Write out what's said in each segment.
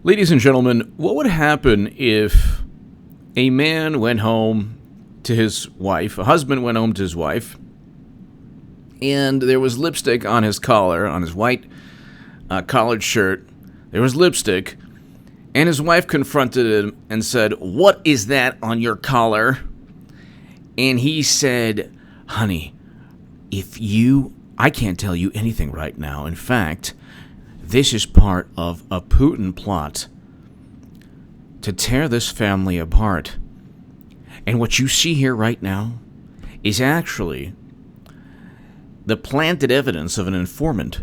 Ladies and gentlemen, what would happen if a man went home to his wife, a husband went home to his wife, and there was lipstick on his collar, on his white collared shirt, there was lipstick, and his wife confronted him and said, "What is that on your collar?" And he said, "Honey, I can't tell you anything right now. In fact, this is part of a Putin plot to tear this family apart. And what you see here right now is actually the planted evidence of an informant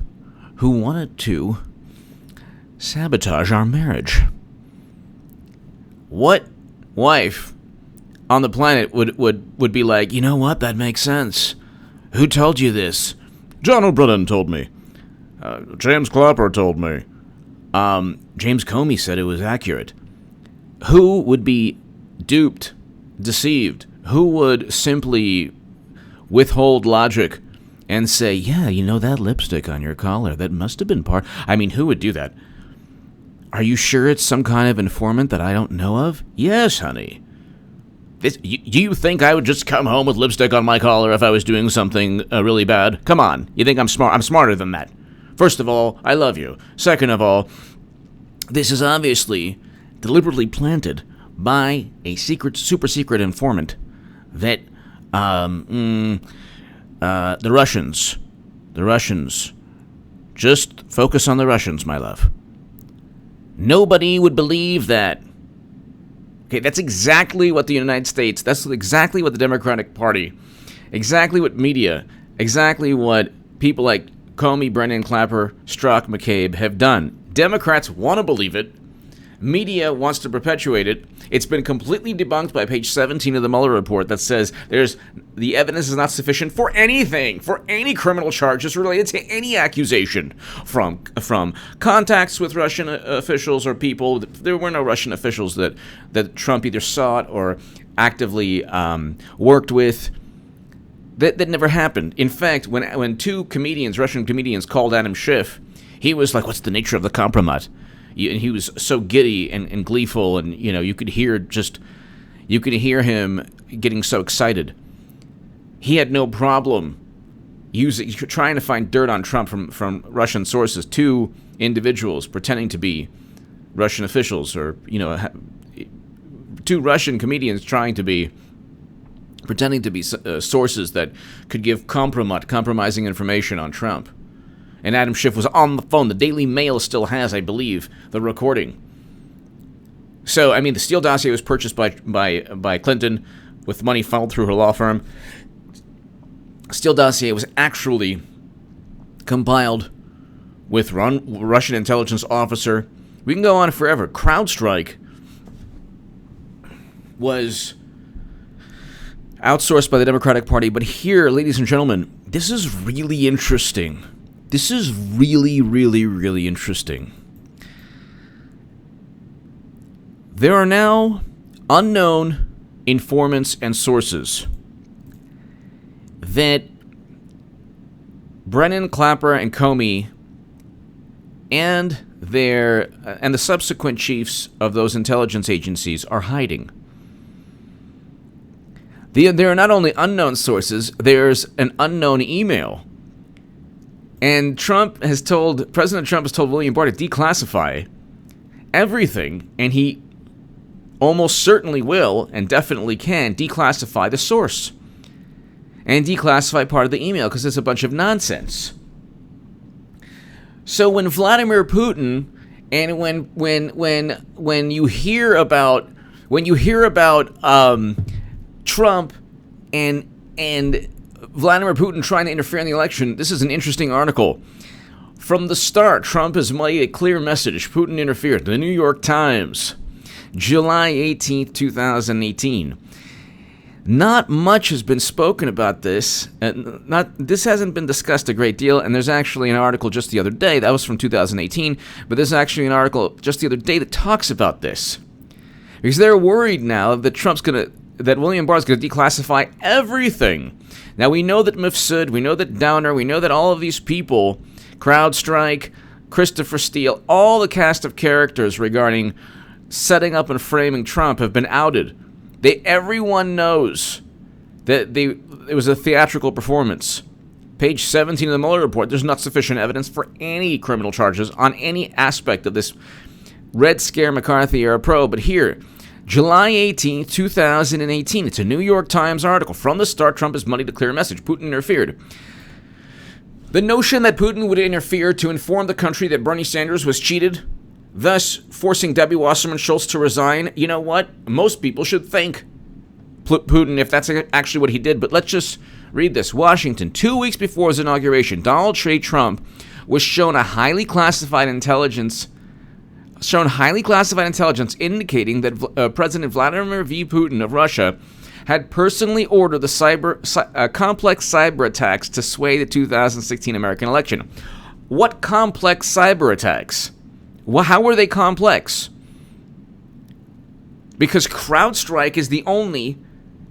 who wanted to sabotage our marriage." What wife on the planet would be like, "You know what, that makes sense. Who told you this?" "John O'Brien told me. James Clapper told me. James Comey said it was accurate." Who would be duped, deceived? Who would simply withhold logic and say, "Yeah, you know that lipstick on your collar, that must have been part..." I mean, who would do that? "Are you sure it's some kind of informant that I don't know of?" "Yes, honey. Do you think I would just come home with lipstick on my collar if I was doing something really bad? Come on. You think I'm smart? I'm smarter than that. First of all, I love you. Second of all, this is obviously deliberately planted by a super secret informant that the Russians, just focus on the Russians, my love. Nobody would believe that. Okay, that's exactly what the United States, that's exactly what the Democratic Party, exactly what media, exactly what people like Comey, Brennan, Clapper, Strzok, McCabe have done. Democrats want to believe it. Media wants to perpetuate it. It's been completely debunked by page 17 of the Mueller report that says the evidence is not sufficient for anything, for any criminal charges related to any accusation from contacts with Russian officials or people. There were no Russian officials that Trump either sought or actively worked with. That never happened. In fact, when two Russian comedians, called Adam Schiff, he was like, "What's the nature of the compromise?" And he was so giddy and gleeful, and you could hear him getting so excited. He had no problem trying to find dirt on Trump from Russian sources. Two individuals pretending to be Russian officials, or two Russian comedians pretending to be sources that could give compromising information on Trump. And Adam Schiff was on the phone. The Daily Mail still has, I believe, the recording. So, I mean, the Steele Dossier was purchased by Clinton with money funneled through her law firm. Steele Dossier was actually compiled with Russian intelligence officer. We can go on forever. CrowdStrike was outsourced by the Democratic Party. But here, ladies and gentlemen, this is really interesting. This is really, really, really interesting. There are now unknown informants and sources that Brennan, Clapper, and Comey and the subsequent chiefs of those intelligence agencies are hiding. There are not only unknown sources, there's an unknown email. And President Trump has told William Barr to declassify everything, and he almost certainly will, and definitely can, declassify the source. And declassify part of the email, because it's a bunch of nonsense. So when Vladimir Putin, and when you hear about Trump and Vladimir Putin trying to interfere in the election, this is an interesting article. From the start, Trump has made a clear message. Putin interfered. The New York Times, July 18th, 2018. Not much has been spoken about this. This hasn't been discussed a great deal, and there's actually an article just the other day, that was from 2018, but there's actually an article just the other day that talks about this. Because they're worried now that William Barr is going to declassify everything. Now, we know that Mifsud, we know that Downer, we know that all of these people, CrowdStrike, Christopher Steele, all the cast of characters regarding setting up and framing Trump have been outed. Everyone knows that it was a theatrical performance. Page 17 of the Mueller report, there's not sufficient evidence for any criminal charges on any aspect of this Red Scare McCarthy-era probe. But here, July 18, 2018, it's a New York Times article. From the start, Trump has money to clear a message. Putin interfered. The notion that Putin would interfere to inform the country that Bernie Sanders was cheated, thus forcing Debbie Wasserman Schultz to resign, you know what? Most people should thank Putin if that's actually what he did. But let's just read this. Washington, 2 weeks before his inauguration, Donald J. Trump was shown highly classified intelligence indicating that President Vladimir V. Putin of Russia had personally ordered the complex cyber attacks to sway the 2016 American election. What complex cyber attacks? Well, how were they complex? Because CrowdStrike is the only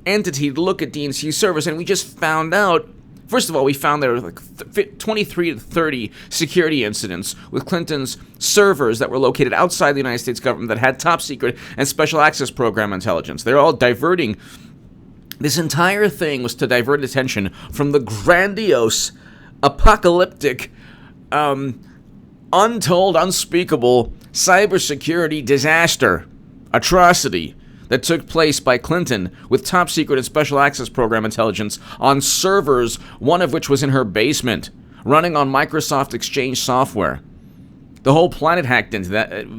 entity to look at DNC servers, and we just found out. First of all, we found there were like 23 to 30 security incidents with Clinton's servers that were located outside the United States government that had top secret and special access program intelligence. They're all diverting. This entire thing was to divert attention from the grandiose, apocalyptic, untold, unspeakable cybersecurity disaster, atrocity that took place by Clinton with top secret and special access program intelligence on servers, one of which was in her basement, running on Microsoft Exchange software. The whole planet hacked into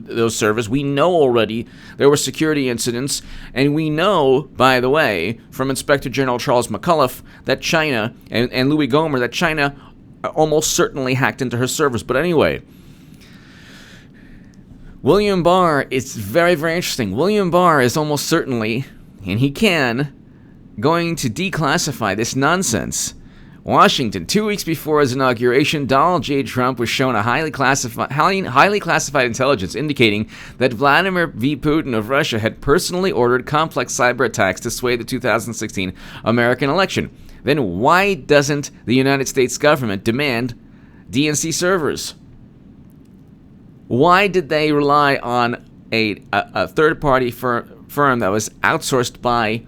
those servers. We know already there were security incidents, and we know, by the way, from Inspector General Charles McAuliffe, that China, and Louis Gohmert, that China almost certainly hacked into her servers. But anyway, William Barr, it's very, very interesting. William Barr is almost certainly, and he can, going to declassify this nonsense. Washington, 2 weeks before his inauguration, Donald J. Trump was shown a highly classified intelligence indicating that Vladimir V. Putin of Russia had personally ordered complex cyber attacks to sway the 2016 American election. Then why doesn't the United States government demand DNC servers? Why did they rely on a third-party firm that was outsourced by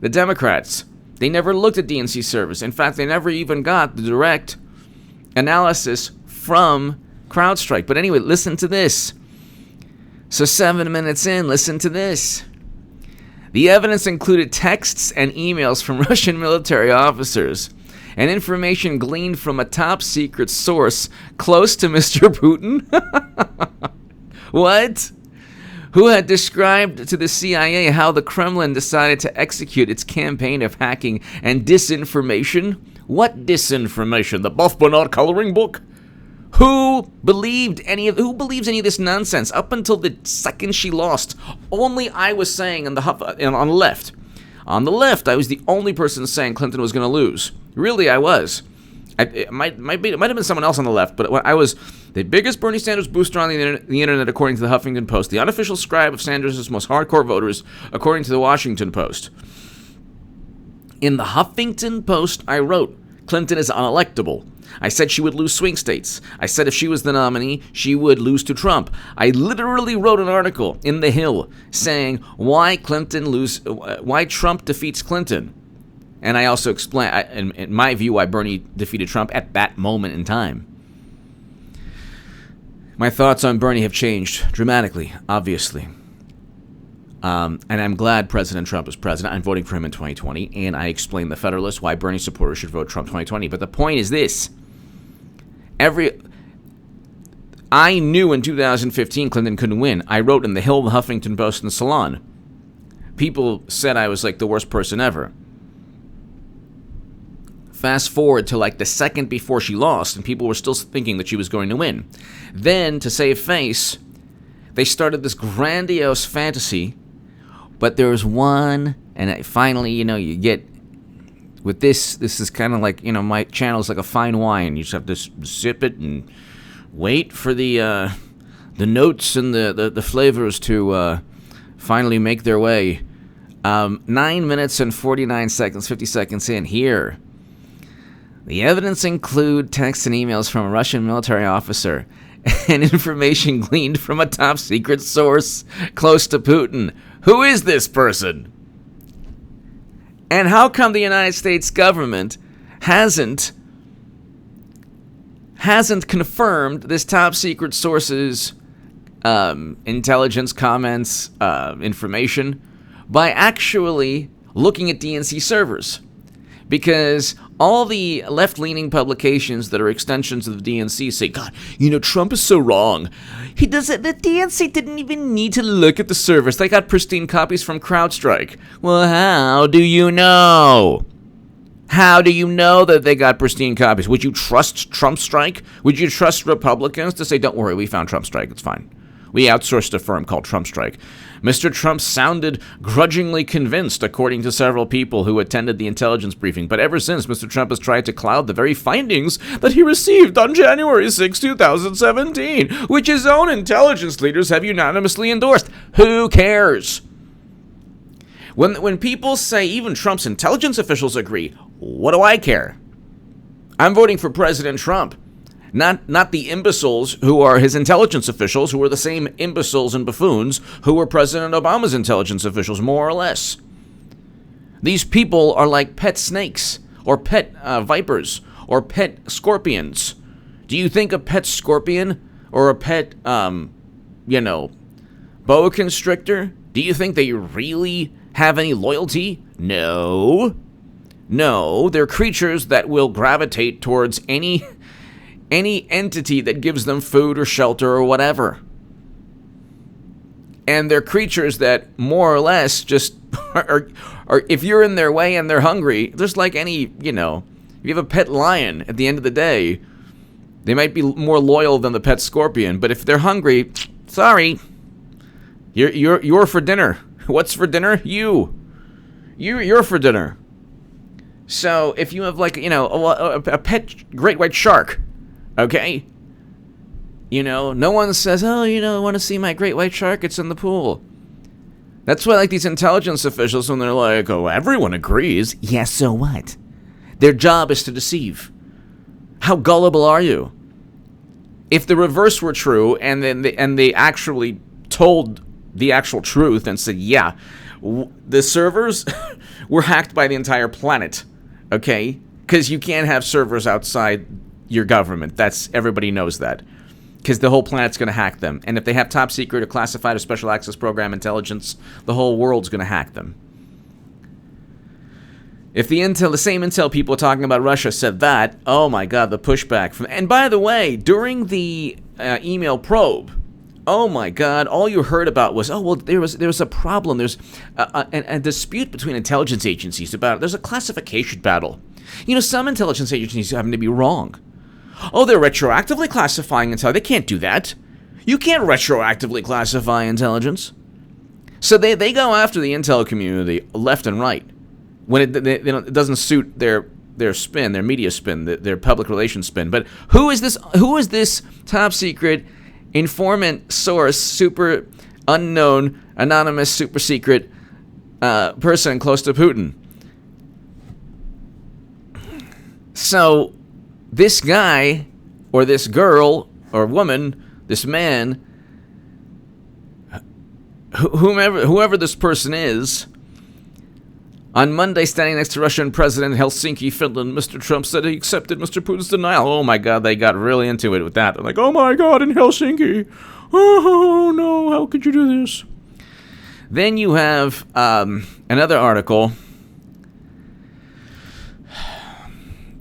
the Democrats? They never looked at DNC servers. In fact, they never even got the direct analysis from CrowdStrike. But anyway, listen to this. So 7 minutes in, listen to this. The evidence included texts and emails from Russian military officers and information gleaned from a top-secret source close to Mr. Putin. What? Who had described to the CIA how the Kremlin decided to execute its campaign of hacking and disinformation. What disinformation? The Buff Bernard coloring book? Who believes any of this nonsense up until the second she lost? Only I was saying on the left. On the left, I was the only person saying Clinton was going to lose. Really, I was. It might have been someone else on the left, but I was the biggest Bernie Sanders booster on the internet, according to the Huffington Post, the unofficial scribe of Sanders' most hardcore voters, according to the Washington Post. In the Huffington Post, I wrote, Clinton is unelectable. I said she would lose swing states. I said if she was the nominee, she would lose to Trump. I literally wrote an article in The Hill saying why Trump defeats Clinton. And I also explained, in my view, why Bernie defeated Trump at that moment in time. My thoughts on Bernie have changed dramatically, obviously. And I'm glad President Trump is president. I'm voting for him in 2020. And I explained the Federalist why Bernie supporters should vote Trump 2020. But the point is this. I knew in 2015 Clinton couldn't win. I wrote in The Hill, the Huffington Post, and the Salon. People said I was like the worst person ever. Fast forward to like the second before she lost, and people were still thinking that she was going to win. Then, to save face, they started this grandiose fantasy, but there was one, and finally, you get, with this is kind of like, my channel is like a fine wine. You just have to sip it and wait for the notes and the flavors to finally make their way. 9 minutes and 49 seconds, 50 seconds in here. The evidence include texts and emails from a Russian military officer and information gleaned from a top secret source close to Putin. Who is this person? And how come the United States government hasn't confirmed this top secret source's intelligence comments, information, by actually looking at DNC servers? Because all the left-leaning publications that are extensions of the DNC say, God, Trump is so wrong. The DNC didn't even need to look at the servers. They got pristine copies from CrowdStrike. Well, how do you know? How do you know that they got pristine copies? Would you trust Trump Strike? Would you trust Republicans to say, don't worry, we found Trump Strike, it's fine. We outsourced a firm called Trump Strike. Mr. Trump sounded grudgingly convinced, according to several people who attended the intelligence briefing. But ever since, Mr. Trump has tried to cloud the very findings that he received on January 6, 2017, which his own intelligence leaders have unanimously endorsed. Who cares? When people say even Trump's intelligence officials agree, what do I care? I'm voting for President Trump. Not the imbeciles who are his intelligence officials, who are the same imbeciles and buffoons who were President Obama's intelligence officials, more or less. These people are like pet snakes, or pet vipers, or pet scorpions. Do you think a pet scorpion or a pet, boa constrictor, do you think they really have any loyalty? No. No, they're creatures that will gravitate towards any entity that gives them food or shelter or whatever. And they're creatures that more or less just are if you're in their way and they're hungry, just like any, if you have a pet lion, at the end of the day, they might be more loyal than the pet scorpion, but if they're hungry, sorry, you're for dinner. What's for dinner? You're for dinner. So if you have a pet great white shark, okay? No one says, I want to see my great white shark, it's in the pool. That's why, these intelligence officials, when they're like, oh, everyone agrees. Yeah, so what? Their job is to deceive. How gullible are you? If the reverse were true, and they actually told the actual truth and said, yeah, the servers were hacked by the entire planet, okay? Because you can't have servers outside your government. Everybody knows that. Because the whole planet's going to hack them. And if they have top secret or classified or special access program intelligence, the whole world's going to hack them. If the same intel people talking about Russia said that, oh my God, the pushback. And by the way, during the email probe, oh my God, all you heard about was, there was a problem. There's a dispute between intelligence agencies about it. There's a classification battle. Some intelligence agencies happen to be wrong. Oh, they're retroactively classifying intel. They can't do that. You can't retroactively classify intelligence. So they go after the intel community left and right when it doesn't suit their spin, their media spin, their public relations spin. But who is this top secret informant source, super unknown, anonymous, super secret person close to Putin? So this guy, or this girl, or woman, this man, whoever this person is, on Monday, standing next to Russian President in Helsinki, Finland, Mr. Trump said he accepted Mr. Putin's denial. Oh my God, they got really into it with that. They're like, oh my God, in Helsinki. Oh no, how could you do this? Then you have another article.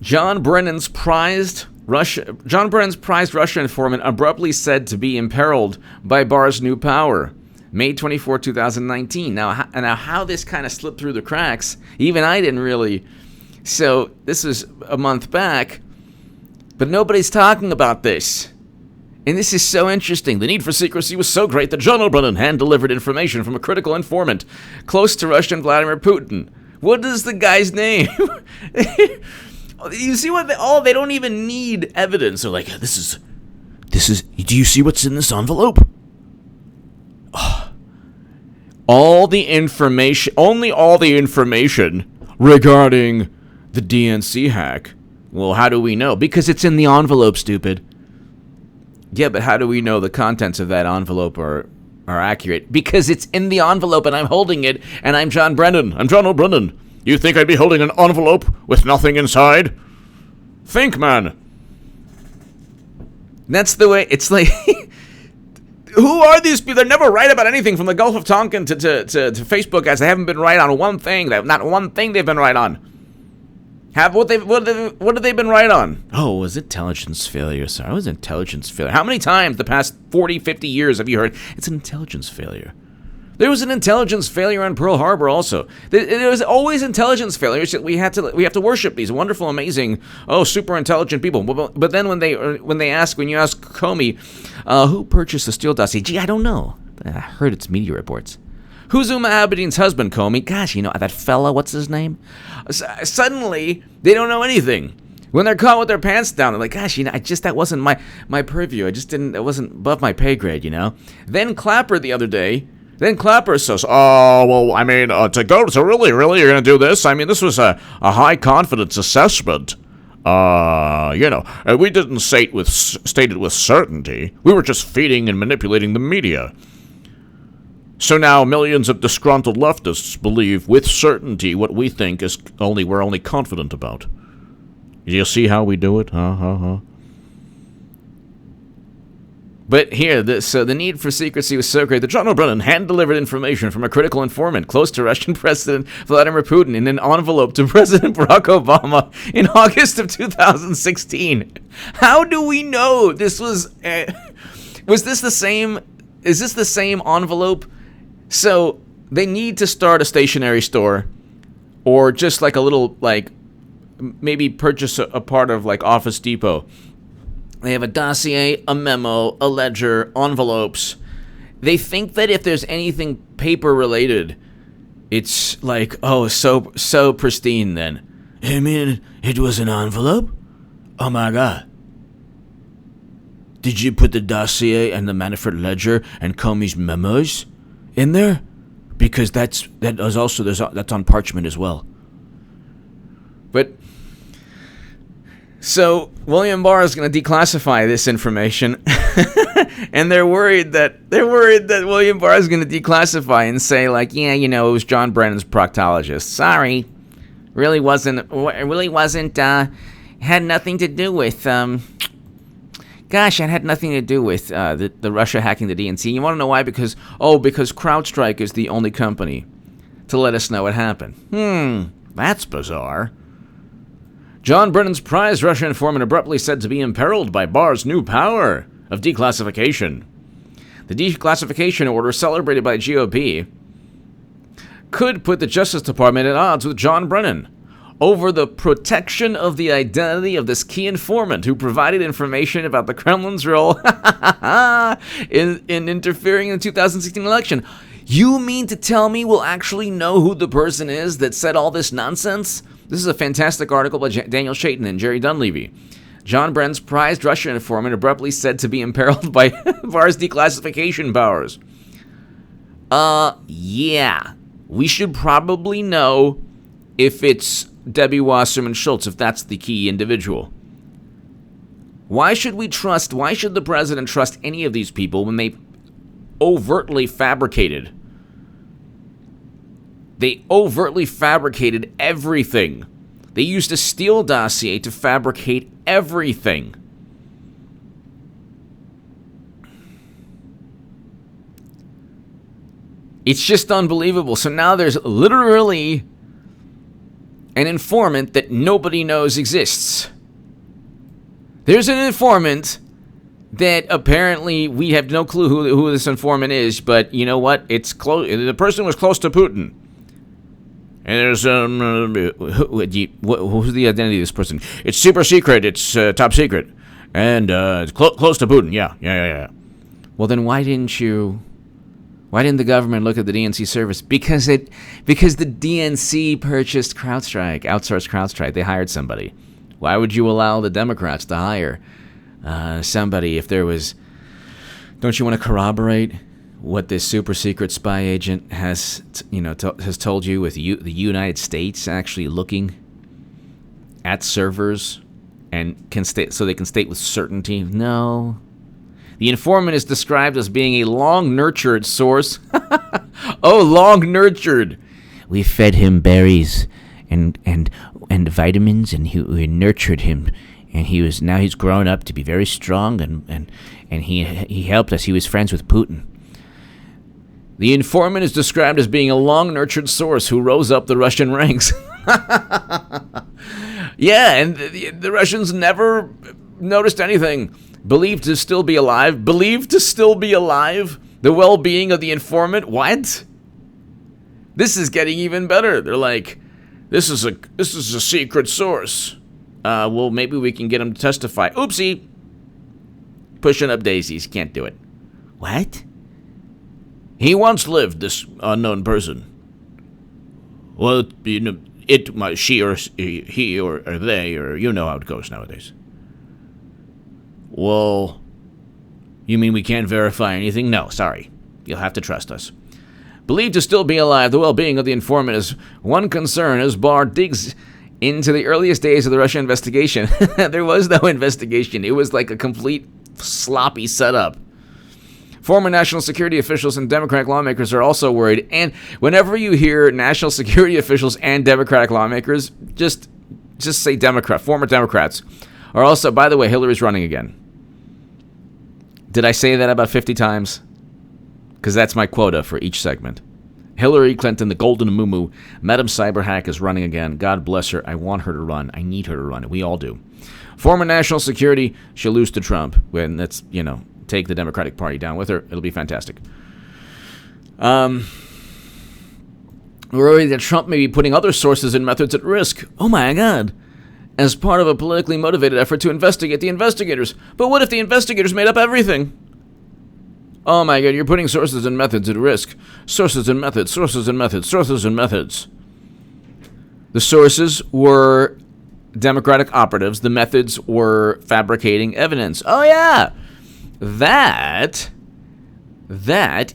John Brennan's prized Russia informant abruptly said to be imperiled by Barr's new power. May 24, 2019. Now how this kind of slipped through the cracks, even I didn't really. So this is a month back, but nobody's talking about this. And this is so interesting. The need for secrecy was so great that General Brennan hand-delivered information from a critical informant close to Russian Vladimir Putin. What is the guy's name? You see what they don't even need evidence. They're like, this is, do you see what's in this envelope? Only all the information regarding the DNC hack. Well, how do we know? Because it's in the envelope, stupid. Yeah, but how do we know the contents of that envelope are accurate? Because it's in the envelope and I'm holding it, and I'm John Brennan. I'm John O'Brennan. You think I'd be holding an envelope with nothing inside? Think, man. That's the way, it's like, who are these people? They're never right about anything, from the Gulf of Tonkin to Facebook guys. They haven't been right on one thing. Not one thing they've been right on. What have they been right on? Oh, it was intelligence failure, sir. It was intelligence failure. How many times the past 40, 50 years have you heard it's an intelligence failure? There was an intelligence failure on Pearl Harbor also. There was always intelligence failures. We have to worship these wonderful, amazing, super intelligent people. But then when you ask Comey, who purchased the Steele Dossier? Gee, I don't know. I heard it's media reports. Who's Uma Abedin's husband, Comey? Gosh, that fella, what's his name? Suddenly, they don't know anything. When they're caught with their pants down, they're like, gosh, that wasn't my purview. It wasn't above my pay grade, Then Clapper the other day, says, oh, well, to really, you're going to do this? This was a high confidence assessment. We didn't state it with certainty. We were just feeding and manipulating the media. So now millions of disgruntled leftists believe with certainty what we think we're only confident about. You see how we do it? But here, the need for secrecy was so great that John O'Brien hand-delivered information from a critical informant close to Russian President Vladimir Putin in an envelope to President Barack Obama in August of 2016. How do we know this was... was this the same... Is this the same envelope? So they need to start a stationery store, or just like a little, maybe purchase a part of Office Depot. They have a dossier, a memo, a ledger, envelopes. They think that if there's anything paper related, it's so pristine then. It was an envelope? Oh my God. Did you put the dossier and the Manafort ledger and Comey's memos in there? Because that's on parchment as well. But so William Barr is going to declassify this information, and they're worried that William Barr is going to declassify and say it was John Brennan's proctologist. Sorry, really wasn't. Had nothing to do with. Gosh, it had nothing to do with the Russia hacking the DNC. You want to know why? Because CrowdStrike is the only company to let us know what happened. That's bizarre. John Brennan's prized Russia informant abruptly said to be imperiled by Barr's new power of declassification. The declassification order, celebrated by GOP, could put the Justice Department at odds with John Brennan over the protection of the identity of this key informant who provided information about the Kremlin's role in interfering in the 2016 election. You mean to tell me we'll actually know who the person is that said all this nonsense? This is a fantastic article by Daniel Chaitin and Jerry Dunleavy. John Brennan's prized Russian informant abruptly said to be imperiled by Barr's declassification powers. Yeah. We should probably know if it's Debbie Wasserman Schultz, if that's the key individual. Why should the president trust any of these people when they overtly fabricated? They overtly fabricated everything. They used a Steele Dossier to fabricate everything. It's just unbelievable. So now there's literally an informant that nobody knows exists. There's an informant that apparently we have no clue who this informant is, but you know what? It's close. The person was close to Putin. And there's who's the identity of this person? It's super secret. It's top secret, and it's close to Putin. Yeah. Well, then why didn't the government look at the DNC service? Because the DNC purchased CrowdStrike, outsourced CrowdStrike. They hired somebody. Why would you allow the Democrats to hire somebody if there was? Don't you want to corroborate what this super secret spy agent has told you, with the United States actually looking at servers and so they can state with certainty? No. The informant is described as being a long-nurtured source. Oh, long-nurtured. We fed him berries and vitamins, and we nurtured him. And he's grown up to be very strong, and he helped us. He was friends with Putin. The informant is described as being a long-nurtured source who rose up the Russian ranks. Yeah, and the Russians never noticed anything. Believed to still be alive. The well-being of the informant. What? This is getting even better. They're like, this is a secret source. Well, maybe we can get him to testify. Oopsie. Pushing up daisies. Can't do it. What? He once lived, this unknown person. Well, you know, she or he or they, or you know how it goes nowadays. Well, you mean we can't verify anything? No, sorry. You'll have to trust us. Believed to still be alive, the well-being of the informant is one concern as Barr digs into the earliest days of the Russia investigation. There was no investigation. It was like a complete sloppy setup. Former national security officials and Democratic lawmakers are also worried. And whenever you hear national security officials and Democratic lawmakers, just say Democrat. Former Democrats are also, by the way, Hillary's running again. Did I say that about 50 times? Because that's my quota for each segment. Hillary Clinton, the golden muumuu, Madam Cyberhack is running again. God bless her. I want her to run. I need her to run. We all do. Former national security, she'll lose to Trump. When that's, take the Democratic Party down with her. It'll be fantastic. We're worried that Trump may be putting other sources and methods at risk. Oh my God. As part of a politically motivated effort to investigate the investigators. But what if the investigators made up everything? Oh my God, you're putting sources and methods at risk. Sources and methods, sources and methods, sources and methods. The sources were Democratic operatives. The methods were fabricating evidence. Oh yeah. That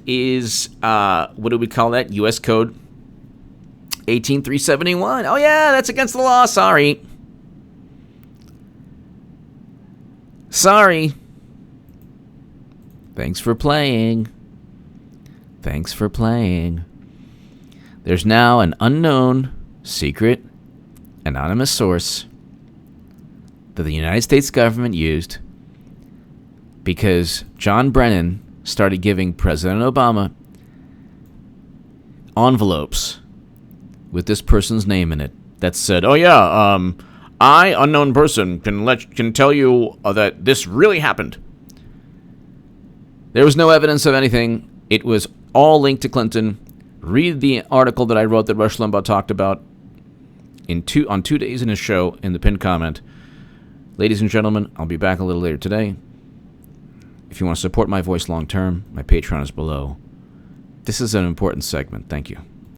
is, what do we call that? U.S. Code 18371. Oh yeah, that's against the law. Sorry. Thanks for playing. There's now an unknown, secret, anonymous source that the United States government used because John Brennan started giving President Obama envelopes with this person's name in it that said, "Oh yeah, I, unknown person, can tell you that this really happened." There was no evidence of anything. It was all linked to Clinton. Read the article that I wrote that Rush Limbaugh talked about on 2 days in his show in the pinned comment. Ladies and gentlemen, I'll be back a little later today. If you want to support my voice long term, my Patreon is below. This is an important segment. Thank you.